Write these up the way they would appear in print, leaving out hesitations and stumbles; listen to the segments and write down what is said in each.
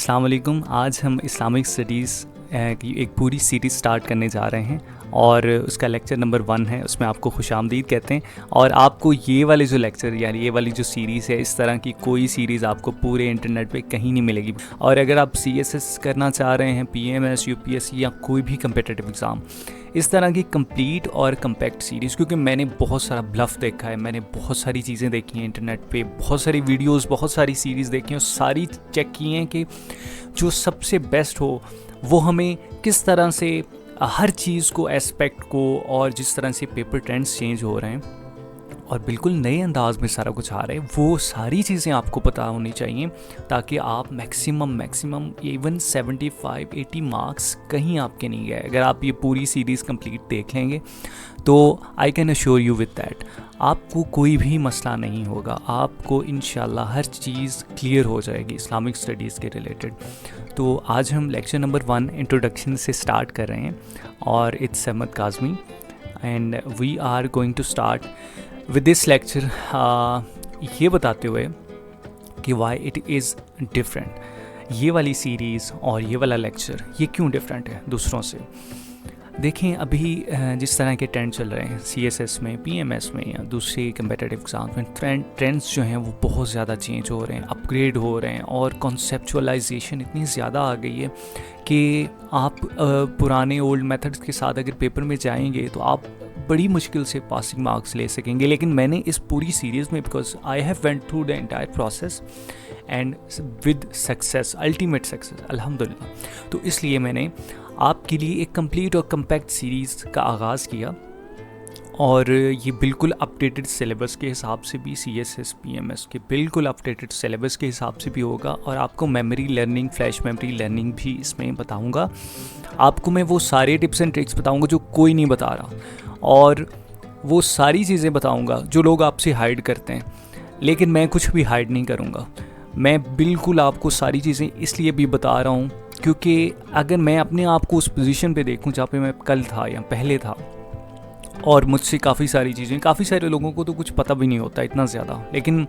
السلام علیکم. آج ہم اسلامک اسٹڈیز کی ایک پوری سیریز سٹارٹ کرنے جا رہے ہیں اور اس کا لیکچر نمبر 1 ہے. اس میں آپ کو خوش آمدید کہتے ہیں. اور آپ کو یہ والے جو لیکچر یعنی یہ والی جو سیریز ہے, اس طرح کی کوئی سیریز آپ کو پورے انٹرنیٹ پہ کہیں نہیں ملے گی. اور اگر آپ CSS کرنا چاہ رہے ہیں, PMS, UPSC یا کوئی بھی کمپیٹیٹیو ایگزام, اس طرح کی کمپلیٹ اور کمپیکٹ سیریز, کیونکہ میں نے بہت سارا بلف دیکھا ہے, میں نے بہت ساری چیزیں دیکھی ہیں انٹرنیٹ پہ, بہت ساری ویڈیوز, بہت ساری سیریز دیکھی ہیں, اور ساری چیک کی ہیں کہ جو سب سے بیسٹ ہو وہ ہمیں کس طرح سے ہر چیز کو, ایسپیکٹ کو, اور جس طرح سے پیپر ٹرینڈز چینج ہو رہے ہیں اور بالکل نئے انداز میں سارا کچھ آ رہا ہے, وہ ساری چیزیں آپ کو پتہ ہونی چاہیے تاکہ آپ میکسیمم ایون 75-80 مارکس کہیں آپ کے نہیں گئے. اگر آپ یہ پوری سیریز کمپلیٹ دیکھ لیں گے تو I can assure you with that آپ کو کوئی بھی مسئلہ نہیں ہوگا, آپ کو انشاءاللہ ہر چیز کلیئر ہو جائے گی اسلامک اسٹڈیز کے ریلیٹڈ. تو آج ہم لیکچر نمبر 1 انٹروڈکشن سے سٹارٹ کر رہے ہیں, اور it's Ahmed Kazmi and we are going to start with this lecture یہ بتاتے ہوئے کہ وائی اٹ از ڈفرینٹ. یہ والی سیریز اور یہ والا لیکچر یہ کیوں ڈفرینٹ ہے دوسروں سے. دیکھیں, ابھی جس طرح کے ٹرینڈ چل رہے ہیں CSS میں, PMS میں یا دوسری کمپیٹیٹیو ایگزامس میں, ٹرینڈس جو ہیں وہ بہت زیادہ چینج ہو رہے ہیں, اپ گریڈ ہو رہے ہیں, اور کنسیپچولائزیشن اتنی زیادہ آ گئی ہے کہ آپ پرانے اولڈ میتھڈس کے ساتھ اگر پیپر میں جائیں گے تو آپ بڑی مشکل سے پاسنگ مارکس لے سکیں گے. لیکن میں نے اس پوری سیریز میں, because I have went through the entire process and with success, ultimate success الحمدللہ, تو اس لیے میں نے آپ کے لیے ایک کمپلیٹ اور کمپیکٹ سیریز کا آغاز کیا. اور یہ بالکل اپڈیٹڈ سلیبس کے حساب سے بھی, CSS PMS کے بالکل اپڈیٹڈ سلیبس کے حساب سے بھی ہوگا, اور آپ کو memory learning, flash memory learning بھی اس میں بتاؤں گا. آپ کو میں وہ سارے ٹپس اینڈ ٹرکس بتاؤں گا جو کوئی نہیں بتا رہا, اور وہ ساری چیزیں بتاؤں گا جو لوگ آپ سے ہائیڈ کرتے ہیں, لیکن میں کچھ بھی ہائیڈ نہیں کروں گا. میں بالکل آپ کو ساری چیزیں اس لیے بھی بتا رہا ہوں کیونکہ اگر میں اپنے آپ کو اس پوزیشن پہ دیکھوں جہاں پہ میں کل تھا یا پہلے تھا, اور مجھ سے کافی ساری چیزیں, کافی سارے لوگوں کو تو کچھ پتہ بھی نہیں ہوتا اتنا زیادہ, لیکن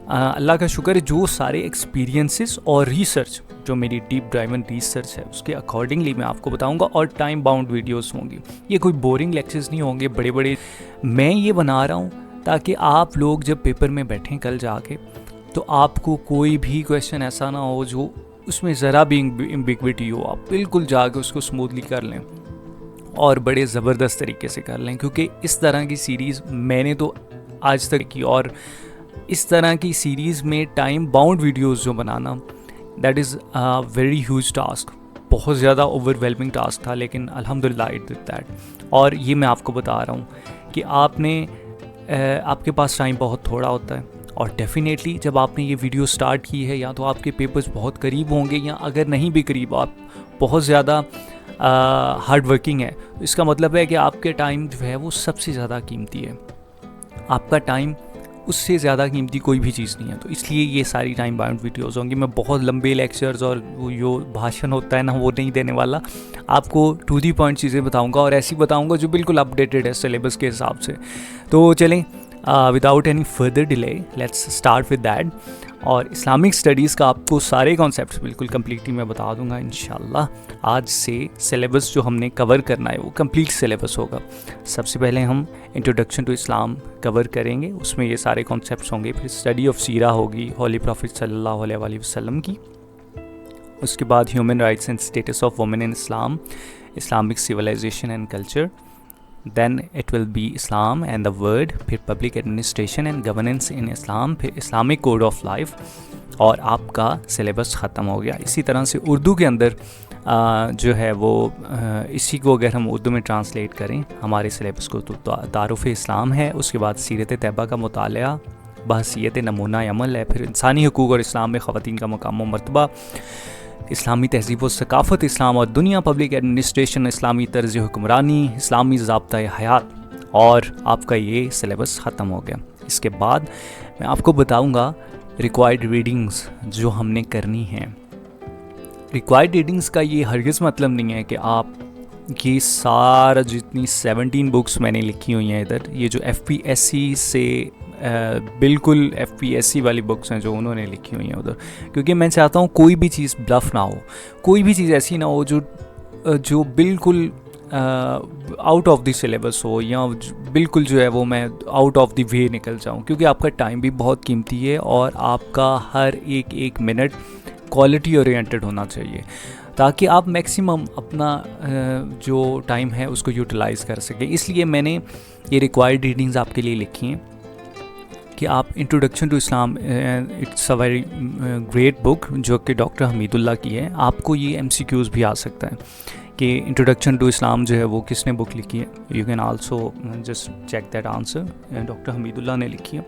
اللہ کا شکر ہے جو سارے ایکسپیرینسز اور ریسرچ, جو میری ڈیپ ڈرائیون ریسرچ ہے, اس کے اکارڈنگلی میں آپ کو بتاؤں گا. اور ٹائم باؤنڈ ویڈیوز ہوں گی, یہ کوئی بورنگ لیکچرز نہیں ہوں گے بڑے بڑے. میں یہ بنا رہا ہوں تاکہ آپ لوگ جب پیپر میں بیٹھیں کل جا کے, تو آپ کو کوئی بھی کویشچن ایسا نہ ہو جو اس میں ذرا بھی امبیگوٹی ہو, آپ بالکل جا کے اس کو اسموتھلی کر لیں اور بڑے زبردست طریقے سے کر لیں. کیونکہ اس طرح کی سیریز میں نے تو آج تک کی, اور اس طرح کی سیریز میں ٹائم باؤنڈ ویڈیوز جو بنانا, that is very huge task, بہت زیادہ اوور ویلمنگ ٹاسک تھا, لیکن الحمدللہ اٹ ڈڈ دیٹ. اور یہ میں آپ کو بتا رہا ہوں کہ آپ کے پاس ٹائم بہت تھوڑا ہوتا ہے, اور ڈیفینیٹلی جب آپ نے یہ ویڈیو سٹارٹ کی ہے, یا تو آپ کے پیپرز بہت قریب ہوں گے, یا اگر نہیں بھی قریب, آپ بہت زیادہ ہارڈ ورکنگ ہے, اس کا مطلب ہے کہ آپ کے ٹائم جو ہے وہ سب سے زیادہ قیمتی ہے. آپ کا ٹائم اس سے زیادہ قیمتی کوئی بھی چیز نہیں ہے. تو اس لیے یہ ساری ٹائم باؤنڈ ویڈیوز ہوں گی. میں بہت لمبے لیکچرز اور وہ جو بھاشن ہوتا ہے نا, وہ نہیں دینے والا. آپ کو ٹو دی پوائنٹ چیزیں بتاؤں گا, اور ایسی بتاؤں گا جو بالکل اپڈیٹڈ ہے سلیبس کے حساب سے. تو چلیں, without any further delay let's start with that. اور اسلامک اسٹڈیز کا آپ کو سارے کانسیپٹس بالکل کمپلیٹلی میں بتا دوں گا انشاءاللہ. آج سے سلیبس جو ہم نے کور کرنا ہے وہ کمپلیٹ سلیبس ہوگا. سب سے پہلے ہم انٹروڈکشن ٹو اسلام کور کریں گے, اس میں یہ سارے کانسیپٹس ہوں گے. پھر اسٹڈی آف سیرہ ہوگی, ہولی پروفٹ صلی اللہ علیہ وآلہ وسلم کی. اس کے بعد human rights and status of women in Islam, Islamic civilization and culture. Then it will be Islam and the world. پھر public administration and governance in Islam. پھر اسلامک کوڈ آف لائف, اور آپ کا سلیبس ختم ہو گیا. اسی طرح سے اردو کے اندر جو ہے وہ اسی کو اگر ہم اردو میں ٹرانسلیٹ کریں ہمارے سلیبس کو, تو تعارف اسلام ہے. اس کے بعد سیرت طیبہ کا مطالعہ, بحثیت نمونہ عمل ہے. پھر انسانی حقوق اور اسلام میں خواتین کا مقام و مرتبہ, اسلامی تہذیب و ثقافت, اسلام اور دنیا, پبلک ایڈمنسٹریشن, اسلامی طرز حکمرانی, اسلامی ضابطۂ حیات, اور آپ کا یہ سلیبس ختم ہو گیا. اس کے بعد میں آپ کو بتاؤں گا ریکوائرڈ ریڈنگز جو ہم نے کرنی ہیں. ریکوائرڈ ریڈنگز کا یہ ہرگز مطلب نہیں ہے کہ آپ یہ سارا جتنی 17 بکس میں نے لکھی ہوئی ہیں ادھر, یہ جو FPSC سے بالکل FPSC والی بکس ہیں جو انہوں نے لکھی ہوئی ہیں ادھر, کیونکہ میں چاہتا ہوں کوئی بھی چیز بلف نہ ہو, کوئی بھی چیز ایسی نہ ہو جو بالکل آؤٹ آف دی سلیبس ہو, یا بالکل جو ہے وہ میں آؤٹ آف دی وے نکل جاؤں, کیونکہ آپ کا ٹائم بھی بہت قیمتی ہے اور آپ کا ہر ایک منٹ کوالٹی اورینٹڈ ہونا چاہیے, تاکہ آپ میکسیمم اپنا جو ٹائم ہے اس کو یوٹیلائز کر سکیں. اس لیے میں نے یہ ریکوائرڈ ریڈنگز آپ کے لیے لکھی ہیں کہ آپ introduction to Islam, it's a very great book جو کہ ڈاکٹر حمید اللہ کی ہے. آپ کو یہ MCQs بھی آ سکتا ہے کہ انٹروڈکشن ٹو اسلام جو ہے وہ کس نے بک لکھی ہے. You can also just check that answer, doctor Hamidullah نے لکھی ہے.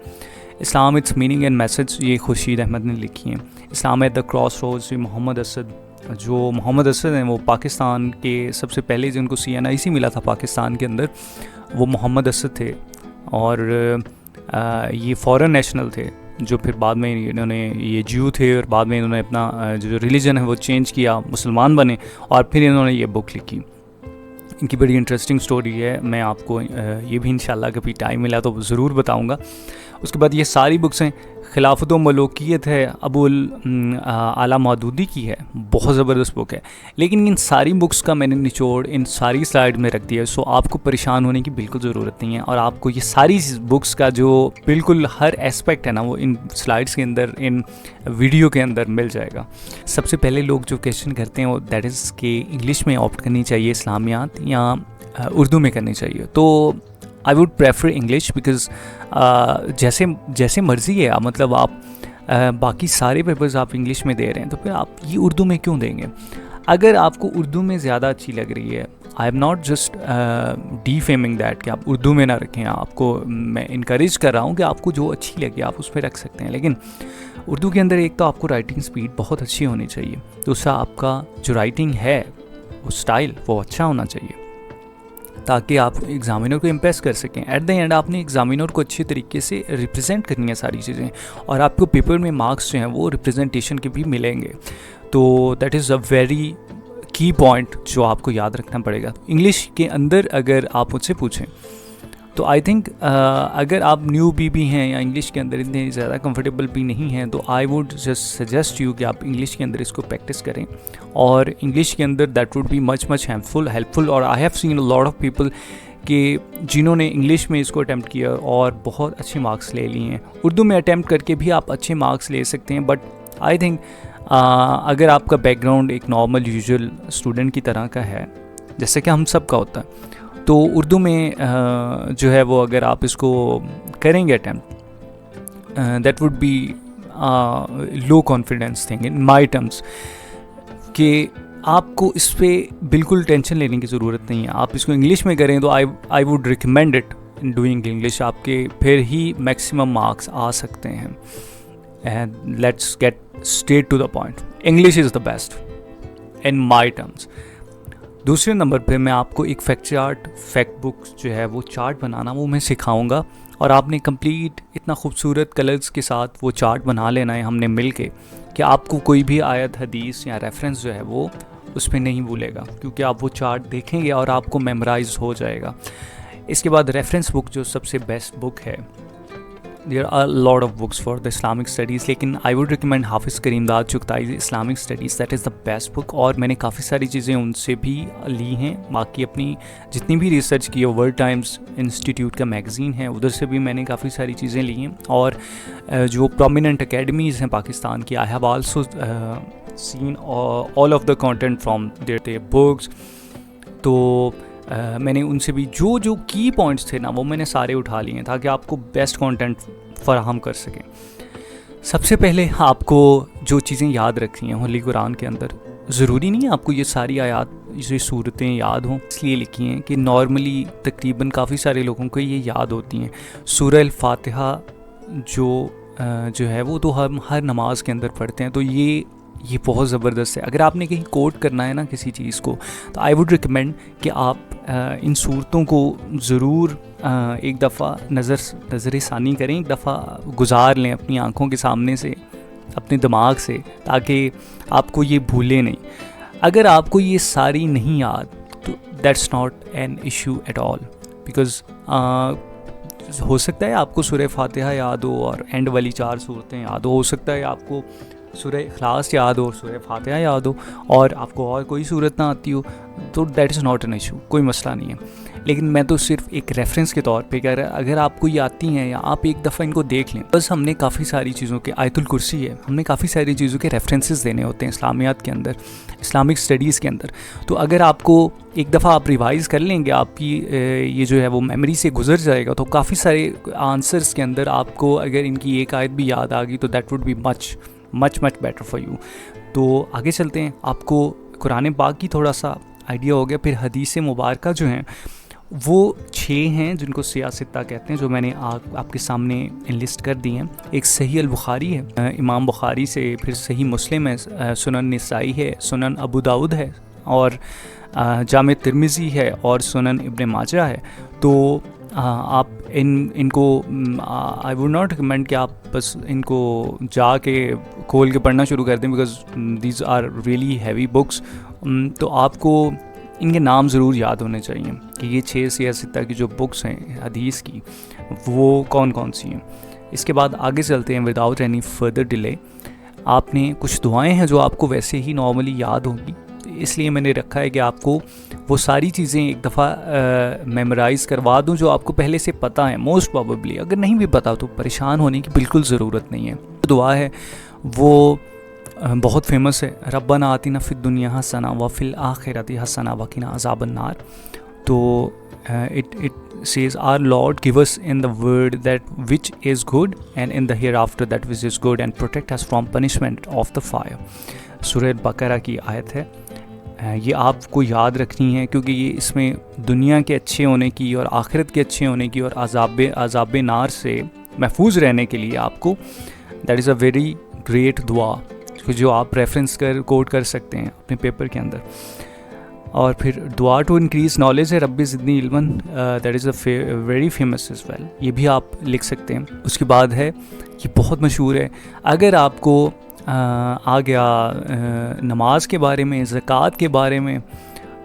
Islam its meaning and message, یہ خورشید احمد نے لکھی ہے. Islam at the crossroads, Muhammad Asad, جو محمد اسد ہیں وہ پاکستان کے سب سے پہلے جن کو CNIC ملا تھا پاکستان کے اندر, وہ محمد اسد تھے, اور یہ فورن نیشنل تھے, جو پھر بعد میں انہوں نے یہ جیو تھے اور بعد میں انہوں نے اپنا جو ریلیجن ہے وہ چینج کیا, مسلمان بنے, اور پھر انہوں نے یہ بک لکھی. ان کی بڑی انٹرسٹنگ سٹوری ہے, میں آپ کو یہ بھی انشاءاللہ کبھی ٹائم ملا تو ضرور بتاؤں گا. اس کے بعد یہ ساری بکس ہیں. خلافت و ملوکیت ہے, ابو اعلیٰ مودودی کی ہے, بہت زبردست بک ہے, لیکن ان ساری بکس کا میں نے نچوڑ ان ساری سلائیڈ میں رکھ دیا ہے, سو آپ کو پریشان ہونے کی بالکل ضرورت نہیں ہے, اور آپ کو یہ ساری بکس کا جو بالکل ہر اسپیکٹ ہے نا وہ ان سلائیڈس کے اندر, ان ویڈیو کے اندر مل جائے گا. سب سے پہلے لوگ جو کویشچن کرتے ہیں وہ دیٹ از کہ انگلش میں آپٹ کرنی چاہیے اسلامیات یا اردو میں کرنی چاہیے. تو I would prefer English, because جیسے مرضی ہے, مطلب آپ باقی سارے پیپرز آپ انگلش میں دے رہے ہیں تو پھر آپ یہ اردو میں کیوں دیں گے؟ اگر آپ کو اردو میں زیادہ اچھی لگ رہی ہے, I am not just defaming that کہ آپ اردو میں نہ رکھیں, آپ کو میں انکریج کر رہا ہوں کہ آپ کو جو اچھی لگے آپ اس پہ رکھ سکتے ہیں, لیکن اردو کے اندر ایک تو آپ کو رائٹنگ سپیڈ بہت اچھی ہونی چاہیے, دوسرا آپ کا جو رائٹنگ ہے وہ اسٹائل وہ اچھا ہونا چاہیے, تاکہ آپ ایگزامینر کو امپریس کر سکیں. ایٹ دا اینڈ آپ نے ایگزامینر کو اچھے طریقے سے ریپرزینٹ کرنی ہے ساری چیزیں, اور آپ کو پیپر میں مارکس جو ہیں وہ ریپرزنٹیشن کے بھی ملیں گے. تو دیٹ از اے ویری کی پوائنٹ جو آپ کو یاد رکھنا پڑے گا. انگلش کے اندر اگر آپ مجھ سے پوچھیں تو آئی تھنک اگر آپ نیو بھی ہیں یا انگلش کے اندر اتنے زیادہ کمفرٹیبل بھی نہیں ہیں, تو I would just suggest you کہ آپ انگلش کے اندر اس کو پریکٹس کریں, اور انگلش کے اندر that would be much helpful. اور I have seen a lot of people کہ جنہوں نے انگلش میں اس کو اٹیمپٹ کیا اور بہت اچھے مارکس لے لیے ہیں. اردو میں اٹیمپٹ کر کے بھی آپ اچھے مارکس لے سکتے ہیں, بٹ آئی تھنک اگر آپ کا بیک گراؤنڈ ایک نارمل یوزول اسٹوڈنٹ کی طرح کا ہے, جیسے کہ ہم سب کا ہوتا ہے, تو اردو میں جو ہے وہ اگر آپ اس کو کریں گے attempt, that would be low confidence thing in my terms, کہ آپ کو اس پہ بالکل ٹینشن لینے کی ضرورت نہیں ہے. آپ اس کو انگلش میں کریں تو I would recommend it in doing English, آپ کے پھر ہی میکسیمم مارکس آ سکتے ہیں. And let's get straight to the point, English is the best in my terms. دوسرے نمبر پہ میں آپ کو ایک فیکٹ بک جو ہے وہ چارٹ بنانا وہ میں سکھاؤں گا, اور آپ نے کمپلیٹ اتنا خوبصورت کلرز کے ساتھ وہ چارٹ بنا لینا ہے ہم نے مل کے, کہ آپ کو کوئی بھی آیت حدیث یا ریفرنس جو ہے وہ اس پہ نہیں بھولے گا, کیونکہ آپ وہ چارٹ دیکھیں گے اور آپ کو میمورائز ہو جائے گا. اس کے بعد ریفرنس بک جو سب سے بیسٹ بک ہے, there are lot of books for the Islamic studies, لیکن I would recommend Hafiz Karim Dad Chughtai Islamic studies, that is the best book. اور میں نے کافی ساری چیزیں ان سے بھی لی ہیں, باقی اپنی جتنی بھی ریسرچ کی ہے, ورلڈ ٹائمز انسٹیٹیوٹ کا میگزین ہے ادھر سے بھی میں نے کافی ساری چیزیں لی ہیں, اور جو پرومیننٹ اکیڈمیز ہیں پاکستان کی, I have also seen all of the content from their books. تو میں نے ان سے بھی جو کی پوائنٹس تھے نا وہ میں نے سارے اٹھا لیے ہیں, تاکہ آپ کو بیسٹ کانٹینٹ فراہم کر سکیں. سب سے پہلے آپ کو جو چیزیں یاد رکھنی ہیں ہولی قرآن کے اندر, ضروری نہیں ہے آپ کو یہ ساری آیات یہ صورتیں یاد ہوں, اس لیے لکھی ہیں کہ نارملی تقریباً کافی سارے لوگوں کو یہ یاد ہوتی ہیں. سورہ الفاتحہ جو ہے وہ تو ہم ہر نماز کے اندر پڑھتے ہیں, تو یہ بہت زبردست ہے. اگر آپ نے کہیں کوٹ کرنا ہے نا کسی چیز کو, تو آئی ووڈ ریکمینڈ کہ آپ ان صورتوں کو ضرور ایک دفعہ نظر ثانی کریں, ایک دفعہ گزار لیں اپنی آنکھوں کے سامنے سے, اپنے دماغ سے, تاکہ آپ کو یہ بھولے نہیں. اگر آپ کو یہ ساری نہیں یاد تو that's not an issue at all, because ہو سکتا ہے آپ کو سورہ فاتحہ یاد ہو اور اینڈ والی 4 صورتیں یاد ہو سکتا ہے آپ کو سورہ اخلاص یاد ہو اور سورہ فاتحہ یاد ہو اور آپ کو اور کوئی صورت نہ آتی ہو، تو that is not an issue, کوئی مسئلہ نہیں ہے. لیکن میں تو صرف ایک ریفرنس کے طور پہ کہہ رہا، اگر آپ کو یہ آتی ہیں یا آپ ایک دفعہ ان کو دیکھ لیں. بس ہم نے کافی ساری چیزوں کے، آیت الکرسی ہے، ہم نے کافی ساری چیزوں کے ریفرنسز دینے ہوتے ہیں اسلامیات کے اندر، اسلامک اسٹڈیز کے اندر. تو اگر آپ کو ایک دفعہ آپ ریوائز کر لیں گے، آپ کی یہ جو ہے وہ میموری سے گزر جائے گا، تو کافی سارے آنسرس کے اندر آپ کو اگر ان کی ایک آیت بھی یاد آ گئی تو that would be much better for you. تو آگے چلتے ہیں. آپ کو قرآن پاک کی تھوڑا سا آئیڈیا ہو گیا. پھر حدیث مبارکہ جو ہیں وہ 6 ہیں جن کو سیاستہ کہتے ہیں، جو میں نے آپ کے سامنے انلسٹ کر دی ہیں. ایک صحیح البخاری ہے امام بخاری سے، پھر صحیح مسلم ہے، سنن نسائی ہے، سنن ابو داؤد ہے، اور جامع ترمذی ہے، اور سنن ابن ماجہ ہے. تو آپ ان کو آئی ووڈ ناٹ ریکمینڈ کہ آپ بس ان کو جا کے کھول کے پڑھنا شروع کر دیں، because these are really heavy books. تو آپ کو ان کے نام ضرور یاد ہونے چاہیے کہ یہ 6 سیاستہ کی جو بکس ہیں حدیث کی وہ کون کون سی ہیں. اس کے بعد آگے چلتے ہیں وداؤٹ اینی فردر ڈیلے. آپ نے کچھ دعائیں ہیں جو آپ کو ویسے ہی نارملی یاد ہوں گی، اس لیے میں نے رکھا ہے کہ آپ کو وہ ساری چیزیں ایک دفعہ میمورائز کروا دوں جو آپ کو پہلے سے پتہ ہے. موسٹ پروبیبلی اگر نہیں بھی پتہ تو پریشان ہونے کی بالکل ضرورت نہیں ہے. دعا ہے وہ بہت فیمس ہے، ربنا آتنا فی الدنیا حسنہ وفی الآخرۃ حسنہ وقنا عذاب النار. تو it says our Lord give us in the world that which is good and in the hereafter that which is good and protect us from punishment of the fire. سورہ بقرہ کی آیت ہے. یہ آپ کو یاد رکھنی ہے کیونکہ یہ اس میں دنیا کے اچھے ہونے کی اور آخرت کے اچھے ہونے کی اور عذاب نار سے محفوظ رہنے کے لیے آپ کو that is a very great دعا جو آپ ریفرنس کوٹ کر سکتے ہیں اپنے پیپر کے اندر. اور پھر دعا ٹو انکریز نالج ہے رب زدنی علما، that is a very famous as well, یہ بھی آپ لکھ سکتے ہیں. اس کے بعد ہے یہ بہت مشہور ہے، اگر آپ کو آ گیا نماز کے بارے میں، زکوٰۃ کے بارے میں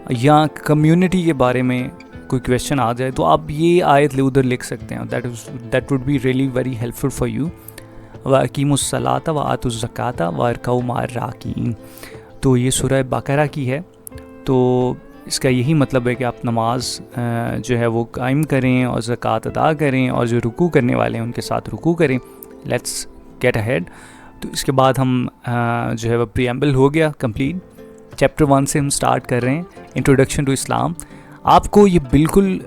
یا کمیونٹی کے بارے میں کوئی کویشچن آ جائے تو آپ یہ آیت ادھر لکھ سکتے ہیں. That would be really very helpful for you. وَأَقِیمُوا الصَّلَاةَ وَآتُوا الزَّکَاةَ وَارْکَعُوا مَعَ الرَّاکِعِینَ. تو یہ سورہ بقرہ کی ہے. تو اس کا یہی مطلب ہے کہ آپ نماز جو ہے وہ قائم کریں اور زکوٰۃ ادا کریں اور جو رکوع کرنے والے ہیں ان کے ساتھ رکوع کریں. Let's get ahead. تو اس کے بعد ہم جو ہے وہ پریمبل ہو گیا کمپلیٹ. چیپٹر 1 سے ہم سٹارٹ کر رہے ہیں، انٹروڈکشن ٹو اسلام. آپ کو یہ بالکل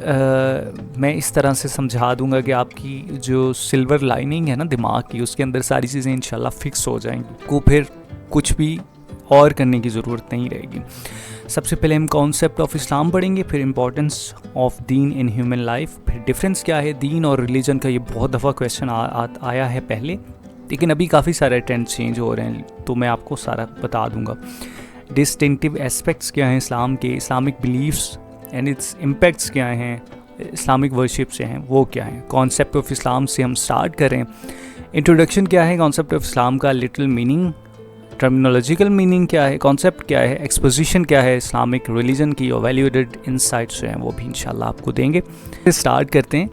میں اس طرح سے سمجھا دوں گا کہ آپ کی جو سلور لائننگ ہے نا دماغ کی، اس کے اندر ساری چیزیں انشاءاللہ فکس ہو جائیں گی، کو پھر کچھ بھی اور کرنے کی ضرورت نہیں رہے گی. سب سے پہلے ہم کانسیپٹ آف اسلام پڑھیں گے، پھر امپورٹنس آف دین ان ہیومن لائف، پھر ڈفرینس کیا ہے دین اور ریلیجن کا. یہ بہت دفعہ کویشچن آیا ہے پہلے، لیکن ابھی کافی سارے ٹرینڈ چینج ہو رہے ہیں تو میں آپ کو سارا بتا دوں گا. ڈسٹنکٹیو اسپیکٹس کیا ہیں اسلام کے، Islamic beliefs and its impacts کیا ہیں، اسلامک ورشپ سے ہیں وہ کیا ہیں. کانسیپٹ آف اسلام سے ہم سٹارٹ کریں. انٹروڈکشن کیا ہے کانسیپٹ آف اسلام کا، لٹرل میننگ، ٹرمینالوجیکل میننگ کیا ہے، کانسیپٹ کیا ہے، ایکسپوزیشن کیا ہے اسلامک ریلیجن کی، اور ویلیوڈ انسائٹس جو ہیں وہ بھی انشاءاللہ آپ کو دیں گے. اسٹارٹ کرتے ہیں.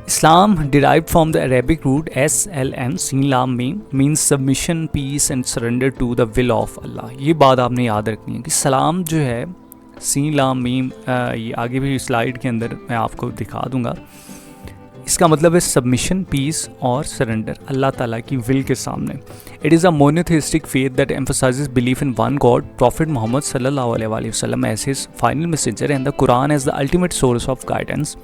اسلام derived from the Arabic root SLM سین لام میم means submission, peace and surrender to the will of Allah. یہ بات آپ نے یاد رکھنی ہے کہ سلام جو ہے سین لام میم، یہ آگے بھی سلائیڈ کے اندر میں آپ کو دکھا دوں گا. اس کا مطلب ہے سبمیشن، پیس اور سرنڈر اللہ تعالیٰ کی ول کے سامنے. It is a monotheistic faith that emphasizes belief in one God, Prophet Muhammad صلی اللہ علیہ وسلم as his final messenger and the Quran as the ultimate source of guidance.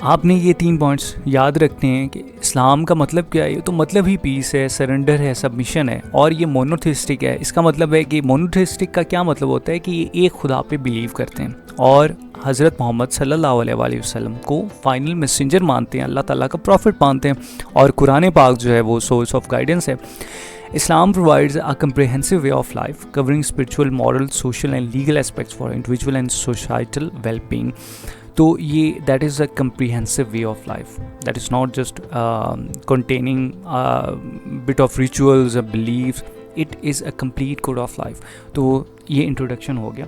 آپ نے یہ 3 پوائنٹس یاد رکھتے ہیں کہ اسلام کا مطلب کیا ہے. تو مطلب ہی پیس ہے، سرنڈر ہے، سبمیشن ہے، اور یہ مونوتھیسٹک ہے. اس کا مطلب ہے کہ مونوتھیسٹک کا کیا مطلب ہوتا ہے کہ یہ ایک خدا پہ بلیو کرتے ہیں اور حضرت محمد صلی اللہ علیہ وسلم کو فائنل میسنجر مانتے ہیں، اللہ تعالیٰ کا پروفٹ مانتے ہیں، اور قرآن پاک جو ہے وہ سورس آف گائیڈنس ہے. Islam provides a comprehensive way of life covering spiritual, moral, social and legal aspects for individual and societal well-being. تو یہ that is a comprehensive way of life, that is not just containing bit of rituals beliefs, it is a complete code of life. تو یہ introduction ہو گیا.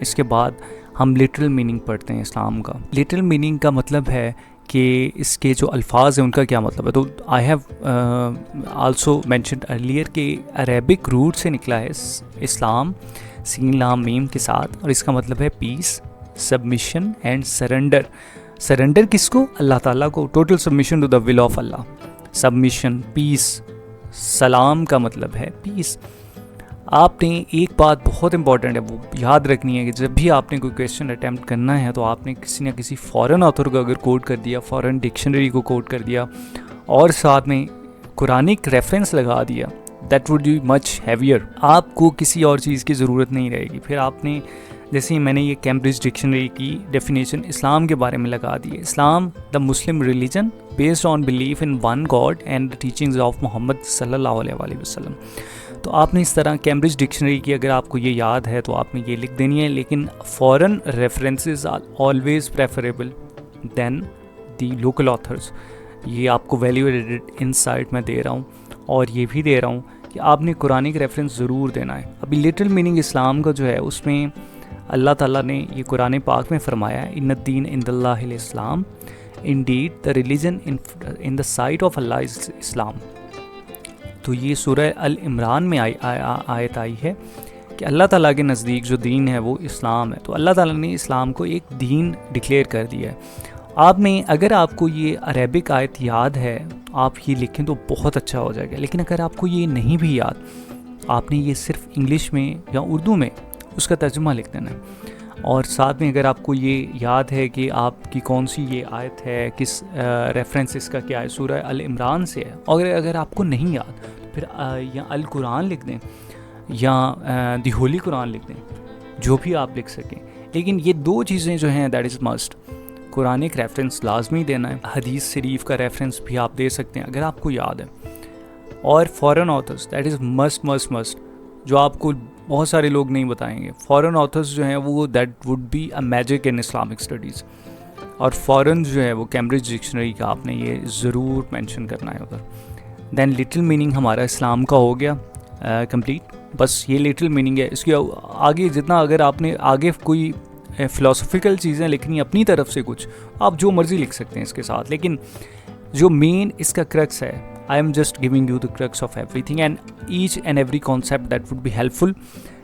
اس کے بعد ہم literal meaning پڑھتے ہیں اسلام کا. لٹرل میننگ کا مطلب ہے کہ اس کے جو الفاظ ہیں ان کا کیا مطلب ہے. تو آئی ہیو آلسو مینشنڈ ارلیئر کہ عربک روٹ سے نکلا ہے اسلام سین لام میم کے ساتھ, اور اس کا مطلب ہے peace, submission and surrender. Surrender کس کو؟ اللہ تعالیٰ کو. Total submission to the will of Allah. Submission, peace, سلام کا مطلب ہے پیس. آپ نے ایک بات بہت امپورٹنٹ ہے وہ یاد رکھنی ہے کہ جب بھی آپ نے کوئی کویشچن اٹیمپٹ کرنا ہے تو آپ نے کسی نہ کسی فارن آتھر کو اگر کوٹ کر دیا, فارن ڈکشنری کو کوٹ کر دیا اور ساتھ میں قرآنک ریفرنس لگا دیا, that would be much heavier. آپ کو کسی اور چیز کی ضرورت نہیں رہے گی. پھر آپ نے جیسے میں نے یہ کیمبرج ڈکشنری کی ڈیفینیشن اسلام کے بارے میں لگا دی ہے, Islam the Muslim religion based on belief in one God and the teachings of Muhammad صلی اللہ علیہ وآلہ وسلم. تو آپ نے اس طرح کیمبرج ڈکشنری کی اگر آپ کو یہ یاد ہے تو آپ نے یہ لکھ دینی ہے, لیکن foreign references are always preferable than the local authors. یہ آپ کو ویلیو ایڈیڈ انسائٹ میں دے رہا ہوں, اور یہ بھی دے رہا ہوں کہ آپ نے قرآنک ریفرنس ضرور دینا ہے. ابھی لٹل میننگ اسلام کا جو ہے اس میں اللہ تعالیٰ نے یہ قرآن پاک میں فرمایا ہے, ان الدین عند اللہ الاسلام, indeed the religion in the sight of Allah is Islam. تو یہ سورہ العمران میں آیت آئی ہے کہ اللہ تعالیٰ کے نزدیک جو دین ہے وہ اسلام ہے. تو اللہ تعالیٰ نے اسلام کو ایک دین ڈکلیئر کر دیا ہے. آپ نے اگر آپ کو یہ عربک آیت یاد ہے آپ یہ لکھیں تو بہت اچھا ہو جائے گا, لیکن اگر آپ کو یہ نہیں بھی یاد, آپ نے یہ صرف انگلش میں یا اردو میں اس کا ترجمہ لکھ دینا ہے. اور ساتھ میں اگر آپ کو یہ یاد ہے کہ آپ کی کون سی یہ آیت ہے, کس ریفرنس اس کا کیا ہے, سورہ العمران سے ہے, اور اگر آپ کو نہیں یاد پھر یا القرآن لکھ دیں یا دی ہولی قرآن لکھ دیں, جو بھی آپ لکھ سکیں. لیکن یہ دو چیزیں جو ہیں that is must. Quranic reference لازمی دینا ہے, حدیث شریف کا ریفرنس بھی آپ دے سکتے ہیں اگر آپ کو یاد ہے, اور foreign authors that is must must must, جو آپ کو بہت سارے لوگ نہیں بتائیں گے. فارن آتھرس جو ہیں وہ that would be a magic in Islamic studies, اور فارن جو ہے وہ کیمبرج ڈکشنری کا آپ نے یہ ضرور مینشن کرنا ہے ادھر. دین لٹل میننگ ہمارا اسلام کا ہو گیا کمپلیٹ. بس یہ لٹل میننگ ہے. اس کے آگے جتنا اگر آپ نے آگے کوئی فلاسفیکل چیزیں لکھنی اپنی طرف سے کچھ, آپ جو مرضی لکھ سکتے ہیں اس کے ساتھ, لیکن جو مین اس کا کرکس ہے, I am just giving you the crux of everything and each and every concept that would be helpful.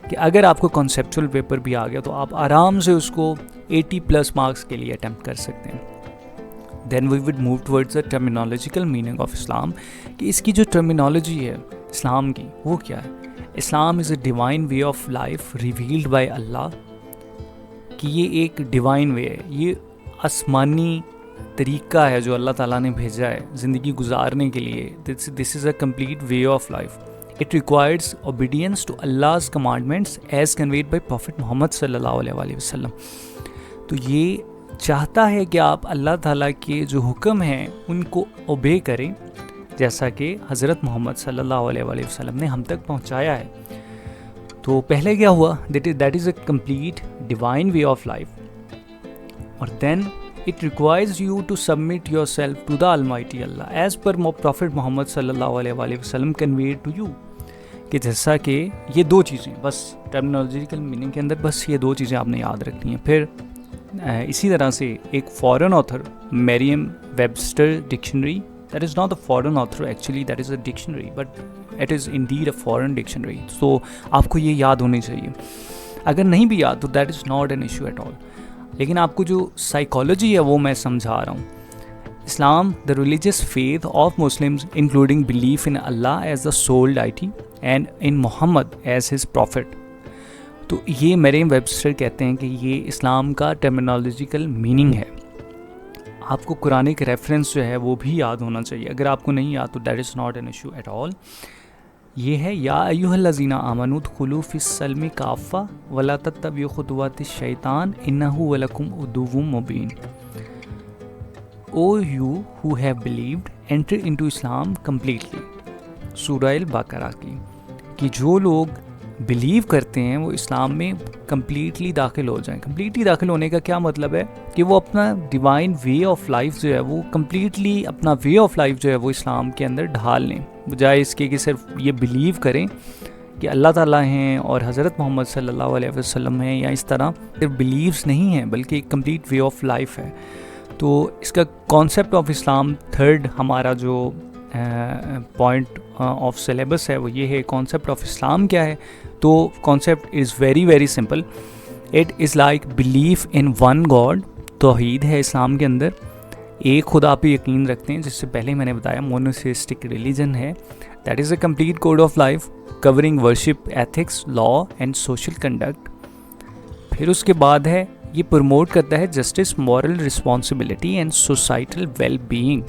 کہ اگر آپ کو conceptual paper بھی آ گیا تو آپ آرام سے اس کو 80+ مارکس کے لیے attempt کر سکتے ہیں. Then we would move towards the terminological meaning of Islam. کہ اس کی جو terminology ہے اسلام کی وہ کیا ہے. Islam is a divine way of life revealed by Allah. کہ یہ ایک divine way ہے, یہ آسمانی طریقہ ہے جو اللہ تعالیٰ نے بھیجا ہے زندگی گزارنے کے لیے. This is a complete way of life. It requires obedience to Allah's commandments as conveyed by Prophet Muhammad صلی اللہ علیہ وآلہ وسلم. تو یہ چاہتا ہے کہ آپ اللہ تعالیٰ کے جو حکم ہیں ان کو اوبے کریں, جیسا کہ حضرت محمد صلی اللہ علیہ وآلہ وسلم نے ہم تک پہنچایا ہے. تو پہلے کیا ہوا, that is a complete divine way of life. اور دین it requires you to submit yourself to the Almighty Allah as per Prophet Muhammad صلی اللہ علیہ وآلہ وسلم conveyed to you. کہ جیسا کہ یہ دو چیزیں بس ٹرمینالوجیکل میننگ کے اندر بس یہ دو چیزیں آپ نے یاد رکھنی ہیں. پھر اسی طرح سے ایک foreign author Maryam Webster dictionary, that is not a foreign author actually, that is a dictionary but it is indeed a foreign dictionary. So آپ کو یہ یاد ہونی چاہیے. اگر نہیں بھی یاد تو that is not an issue at all. لیکن آپ کو جو سائیکالوجی ہے وہ میں سمجھا رہا ہوں. Islam the religious faith of Muslims including belief in Allah as the sole deity and in Muhammad as his prophet. تو یہ مریم ویبسٹر کہتے ہیں کہ یہ اسلام کا ٹرمینالوجیکل میننگ ہے. آپ کو قرآنک ریفرنس جو ہے وہ بھی یاد ہونا چاہیے. اگر آپ کو نہیں یاد تو that is not an issue at all. یہ ہے یا ایھا الذین آمنوا ادخلوا فی السلم کافہ ولا تتبعوا خطوات الشیطان انہ لکم عدو مبین. O you who have believed enter into Islam completely. سورہ البقرہ کی کہ جو لوگ بلیو کرتے ہیں وہ اسلام میں کمپلیٹلی داخل ہو جائیں. کمپلیٹلی داخل ہونے کا کیا مطلب ہے کہ وہ اپنا ڈیوائن وے آف لائف جو ہے وہ کمپلیٹلی اپنا وے آف لائف جو ہے وہ اسلام کے اندر ڈھال لیں, بجائے اس کے کہ صرف یہ بلیو کریں کہ اللہ تعالیٰ ہیں اور حضرت محمد صلی اللہ علیہ وسلم ہیں, یا اس طرح صرف بلیوز نہیں ہیں بلکہ ایک کمپلیٹ وے آف لائف ہے. تو اس کا کانسیپٹ آف اسلام تھرڈ ہمارا جو پوائنٹ آف سلیبس ہے وہ یہ ہے کانسیپٹ آف اسلام کیا ہے. تو concept is very very simple. It is like belief in one God. توحید ہے اسلام کے اندر, ایک خدا پہ یقین رکھتے ہیں, جس سے پہلے میں نے بتایا مونوتھیسٹک ریلیجن ہے. That is a complete code of life covering worship, ethics, law and social conduct. پھر اس کے بعد ہے یہ پروموٹ کرتا ہے justice, moral responsibility and societal well being.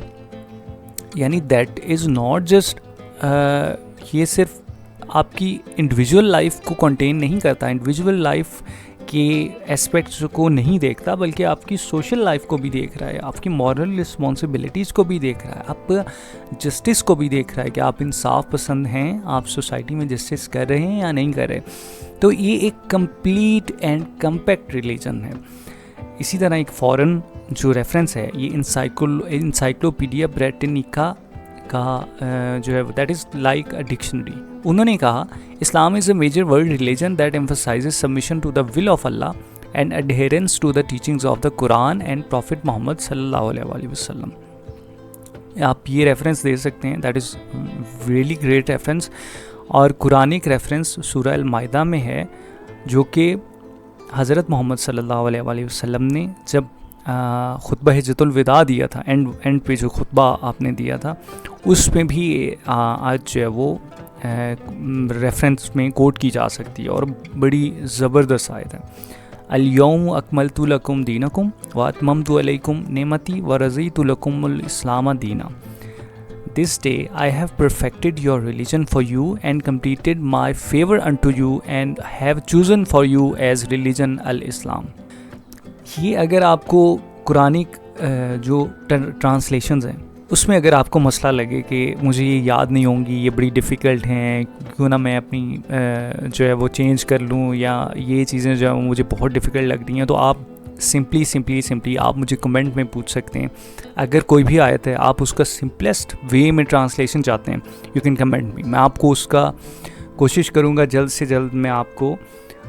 یعنی دیٹ از ناٹ جسٹ, یہ صرف آپ کی انڈیویژول لائف کو کنٹین نہیں کرتا, انڈیویژول لائف کے اسپیکٹس کو نہیں دیکھتا, بلکہ آپ کی سوشل لائف کو بھی دیکھ رہا ہے, آپ کی مورل رسپانسبلٹیز کو بھی دیکھ رہا ہے, آپ جسٹس کو بھی دیکھ رہا ہے کہ آپ انصاف پسند ہیں, آپ سوسائٹی میں جسٹس کر رہے ہیں یا نہیں کر رہے. تو یہ ایک کمپلیٹ اینڈ کمپیکٹ ریلیجن ہے. اسی طرح ایک فورن جو ریفرنس ہے یہ انسائکلوپیڈیا بریٹنیکا کا جو ہے that is like a dictionary. انہوں نے کہا Islam is a major world religion that emphasises submission to the will of Allah and adherence to the teachings of the Quran and prophet Muhammad صلی اللہ علیہ وآلہ وسلم. آپ یہ ریفرنس دے سکتے ہیں, that is really great reference. اور قرآنک ریفرنس سورہ المائدہ میں ہے, جو کہ حضرت محمد صلی اللہ علیہ وآلہ وسلم نے جب خطبہ حجۃ الوداع دیا تھا, اینڈ پہ جو خطبہ آپ نے دیا تھا, اس میں بھی آج جو ہے وہ ریفرنس میں کوٹ کی جا سکتی ہے, اور بڑی زبردست آیت ہے. الیوم اکملت لکم دینکم واتممت علیکم نعمتی ورضیت لکم الاسلام دینا. This day I have perfected your religion for you and completed my favor unto you and have chosen for you as religion al-Islam. یہ اگر آپ کو قرآنک جو ٹرانسلیشنز ہیں اس میں اگر آپ کو مسئلہ لگے کہ مجھے یہ یاد نہیں ہوں گی, یہ بڑی ڈیفیکلٹ ہیں, کیوں نہ میں اپنی جو ہے وہ چینج کر لوں, یا یہ چیزیں جو ہیں مجھے بہت ڈیفیکلٹ لگ رہی ہیں, تو آپ سمپلی آپ مجھے کمنٹ میں پوچھ سکتے ہیں. اگر کوئی بھی آیت ہے آپ اس کا سمپلیسٹ وے میں ٹرانسلیشن چاہتے ہیں, یو کین کمنٹ میں آپ کو اس کا کوشش کروں گا جلد سے جلد میں آپ کو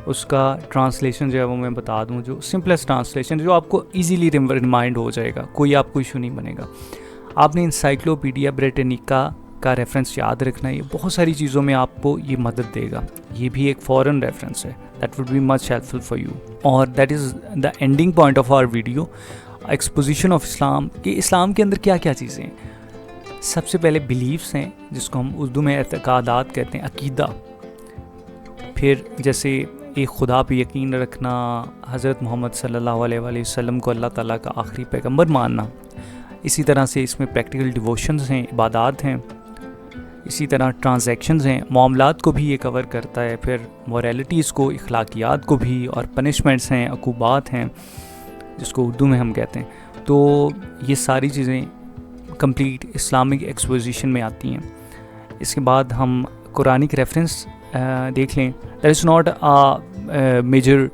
اس کا ٹرانسلیشن جو ہے وہ میں بتا دوں, جو سمپلیسٹ ٹرانسلیشن جو آپ کو ایزیلی ریمائنڈ ہو جائے گا, کوئی آپ کو ایشو نہیں بنے گا. آپ نے انسائکلوپیڈیا بریٹنیکا کا ریفرنس یاد رکھنا ہے, یہ بہت ساری چیزوں میں آپ کو یہ مدد دے گا. یہ بھی ایک فورن ریفرنس ہے, that would be much helpful for you. اور that is the ending point of our video, exposition of Islam, کہ اسلام کے اندر کیا کیا چیزیں ہیں. سب سے پہلے بلیفس ہیں, جس کو ہم اردو میں اعتقادات کہتے ہیں, عقیدہ. پھر جیسے ایک خدا پہ یقین رکھنا, حضرت محمد صلی اللہ علیہ وآلہ وسلم کو اللہ تعالیٰ کا آخری پیغمبر ماننا. اسی طرح سے اس میں پریکٹیکل ڈیووشنز ہیں, عبادات ہیں. اسی طرح ٹرانزیکشنز ہیں, معاملات کو بھی یہ کور کرتا ہے. پھر موریلٹیز کو, اخلاقیات کو بھی, اور پنشمنٹس ہیں, عقوبات ہیں, جس کو اردو میں ہم کہتے ہیں. تو یہ ساری چیزیں کمپلیٹ اسلامک ایکسپوزیشن میں آتی ہیں. اس کے بعد ہم قرآنک ریفرنس دیکھ لیں. That is not major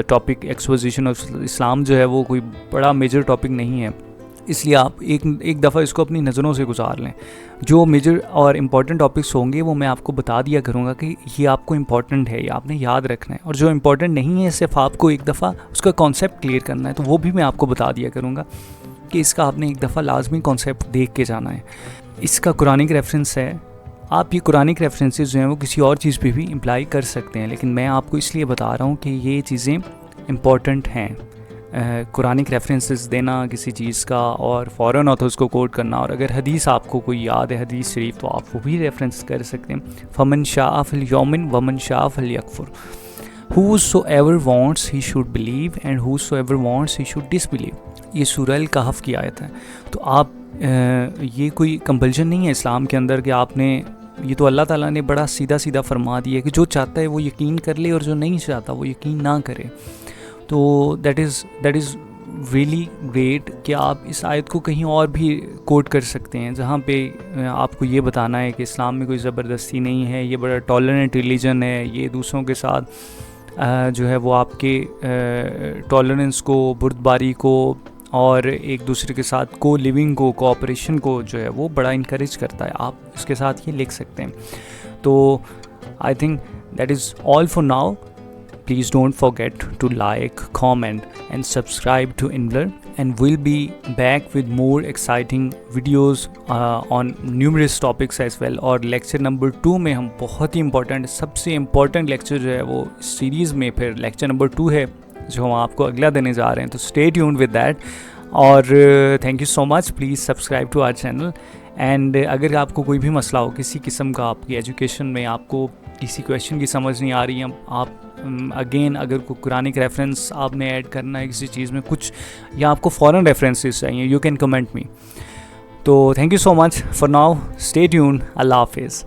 topic. Exposition of Islam جو ہے وہ کوئی بڑا میجر ٹاپک نہیں ہے, اس لیے آپ ایک دفعہ اس کو اپنی نظروں سے گزار لیں. جو میجر اور امپورٹنٹ ٹاپکس ہوں گے وہ میں آپ کو بتا دیا کروں گا کہ یہ آپ کو امپورٹنٹ ہے, یہ آپ نے یاد رکھنا ہے. اور جو امپورٹنٹ نہیں ہے صرف آپ کو ایک دفعہ اس کا کانسیپٹ کلیئر کرنا ہے, تو وہ بھی میں آپ کو بتا دیا کروں گا کہ اس کا آپ نے ایک دفعہ لازمی کانسیپٹ دیکھ کے جانا ہے. اس کا قرآنک ریفرنس ہے. آپ یہ قرآنک ریفرنسز جو ہیں وہ کسی اور چیز پہ بھی امپلائی کر سکتے ہیں, لیکن میں آپ کو اس لیے بتا رہا ہوں کہ یہ چیزیں امپورٹنٹ ہیں. قرآنک ریفرنسز دینا کسی چیز کا, اور فورن آتھرز کو کوٹ کرنا, اور اگر حدیث آپ کو کوئی یاد ہے, حدیث شریف, تو آپ وہ بھی ریفرنس کر سکتے ہیں. فمن شاء فلیؤمن ومن شاء فلیکفر. Whosoever wants he should believe and whosoever wants he should disbelieve. یہ سورہ الکہف کی آیت ہے. تو آپ یہ کوئی کمپلشن نہیں ہے اسلام کے اندر کہ آپ نے, یہ تو اللہ تعالیٰ نے بڑا سیدھا فرما دیا کہ جو چاہتا ہے وہ یقین کر لے, اور جو نہیں چاہتا وہ یقین نہ کرے. تو دیٹ از ریئلی گریٹ کہ آپ اس آیت کو کہیں اور بھی کوٹ کر سکتے ہیں, جہاں پہ آپ کو یہ بتانا ہے کہ اسلام میں کوئی زبردستی نہیں ہے, یہ بڑا ٹالرنٹ ریلیجن ہے, یہ دوسروں کے ساتھ جو ہے وہ آپ کے ٹالرنس کو, بردباری کو, اور ایک دوسرے کے ساتھ کو لیونگ کو, کوآپریشن کو جو ہے وہ بڑا انکریج کرتا ہے. آپ اس کے ساتھ یہ لکھ سکتے ہیں. تو I think that is all for now. please don't forget to like, comment and subscribe to Inbler, and we'll be back with more exciting videos on numerous topics as well. اور لیکچر نمبر 2 میں ہم بہت ہی important, سب سے important lecture جو ہے وہ series میں پھر لیکچر نمبر 2 ہے جو ہم آپ کو اگلا دینے جا رہے ہیں. تو اسٹے ٹیونڈ ود دیٹ. اور thank you so much. Please subscribe to our channel. And اگر آپ کو کوئی بھی مسئلہ ہو کسی قسم کا، آپ کی ایجوکیشن میں آپ کو کسی کویشچن کی سمجھ نہیں آ رہی ہے، آپ اگین اگر کوئی قرآنک ریفرنس آپ نے ایڈ کرنا ہے کسی چیز میں کچھ، یا آپ کو فورن ریفرنسز چاہیے، یو کین کمنٹ می. تو thank you so much for now. Stay tuned. اللہ حافظ.